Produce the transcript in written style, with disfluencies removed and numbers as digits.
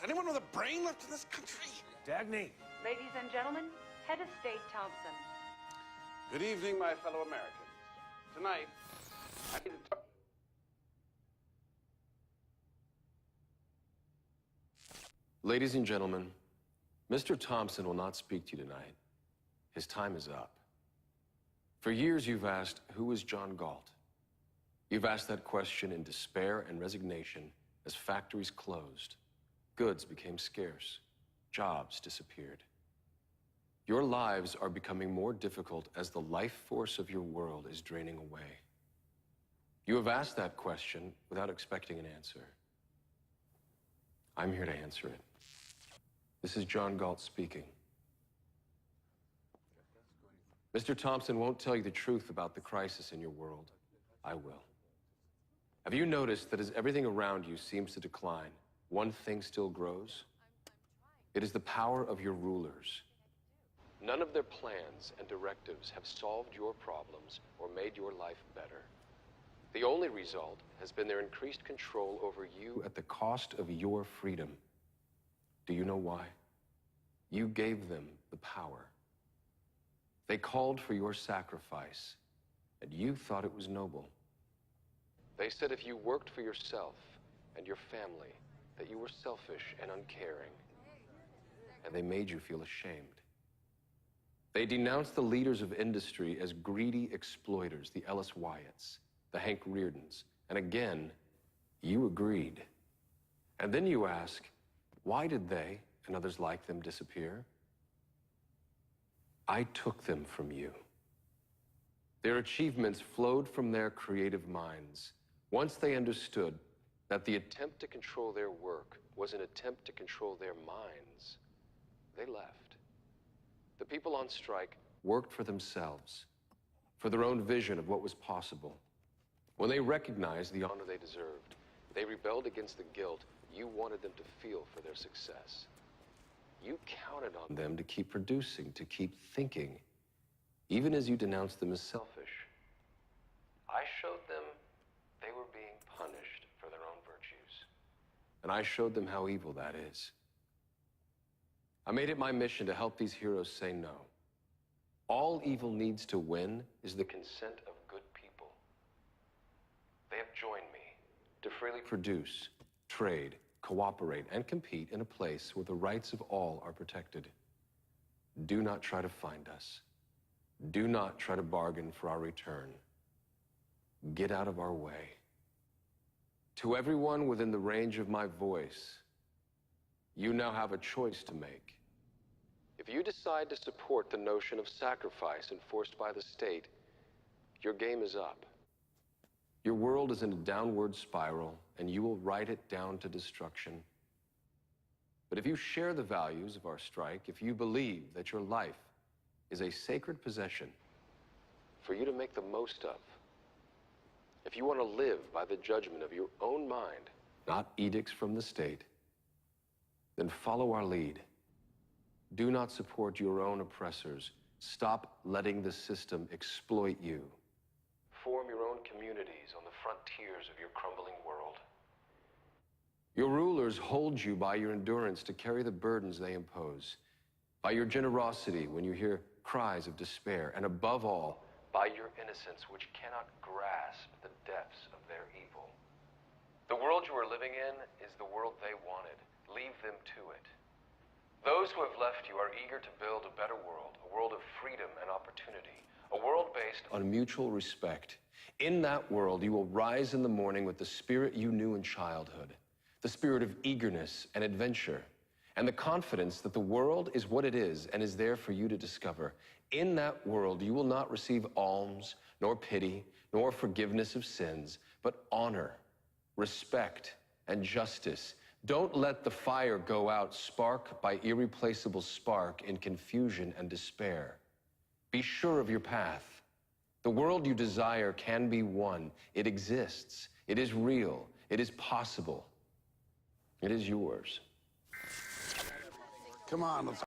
Anyone with a brain left in this country? Dagny. Ladies and gentlemen, Head of State Thompson. Good evening, my fellow Americans. Tonight, I need to talk. Ladies and gentlemen, Mr. Thompson will not speak to you tonight. His time is up. For years, you've asked, who is John Galt? You've asked that question in despair and resignation as factories closed, goods became scarce, jobs disappeared. Your lives are becoming more difficult as the life force of your world is draining away. You have asked that question without expecting an answer. I'm here to answer it. This is John Galt speaking. Mr. Thompson won't tell you the truth about the crisis in your world. I will. Have you noticed that as everything around you seems to decline, one thing still grows? It is the power of your rulers. None of their plans and directives have solved your problems or made your life better. The only result has been their increased control over you at the cost of your freedom. Do you know why? You gave them the power. They called for your sacrifice, and you thought it was noble. They said if you worked for yourself and your family, that you were selfish and uncaring, and they made you feel ashamed. They denounced the leaders of industry as greedy exploiters, the Ellis Wyatts, the Hank Reardons, and again, you agreed. And then you ask, why did they and others like them disappear? I took them from you. Their achievements flowed from their creative minds. Once they understood that the attempt to control their work was an attempt to control their minds, they left. The people on strike worked for themselves, for their own vision of what was possible. When they recognized the honor they deserved, they rebelled against the guilt you wanted them to feel for their success. You counted on them to keep producing, to keep thinking, even as you denounced them as selfish. I showed them they were being punished for their own virtues. And I showed them how evil that is. I made it my mission to help these heroes say no. All evil needs to win is the consent of good people. They have joined me to freely produce, trade, cooperate, and compete in a place where the rights of all are protected. Do not try to find us. Do not try to bargain for our return. Get out of our way. To everyone within the range of my voice, you now have a choice to make. If you decide to support the notion of sacrifice enforced by the state, your game is up. Your world is in a downward spiral, and you will ride it down to destruction. But if you share the values of our strike, if you believe that your life is a sacred possession for you to make the most of, if you want to live by the judgment of your own mind, not edicts from the state, then follow our lead. Do not support your own oppressors. Stop letting the system exploit you. Form your own communities on the frontiers of your crumbling world. Your rulers hold you by your endurance to carry the burdens they impose, by your generosity when you hear cries of despair, and above all, by your innocence which cannot grasp the depths of their evil. The world you are living in is the world they wanted. Leave them to it. Those who have left you are eager to build a better world, a world of freedom and opportunity, a world based on mutual respect. In that world, you will rise in the morning with the spirit you knew in childhood, the spirit of eagerness and adventure, and the confidence that the world is what it is and is there for you to discover. In that world, you will not receive alms, nor pity, nor forgiveness of sins, but honor, respect, and justice. Don't let the fire go out spark by irreplaceable spark in confusion and despair. Be sure of your path. The world you desire can be won. It exists. It is real. It is possible. It is yours. Come on, let's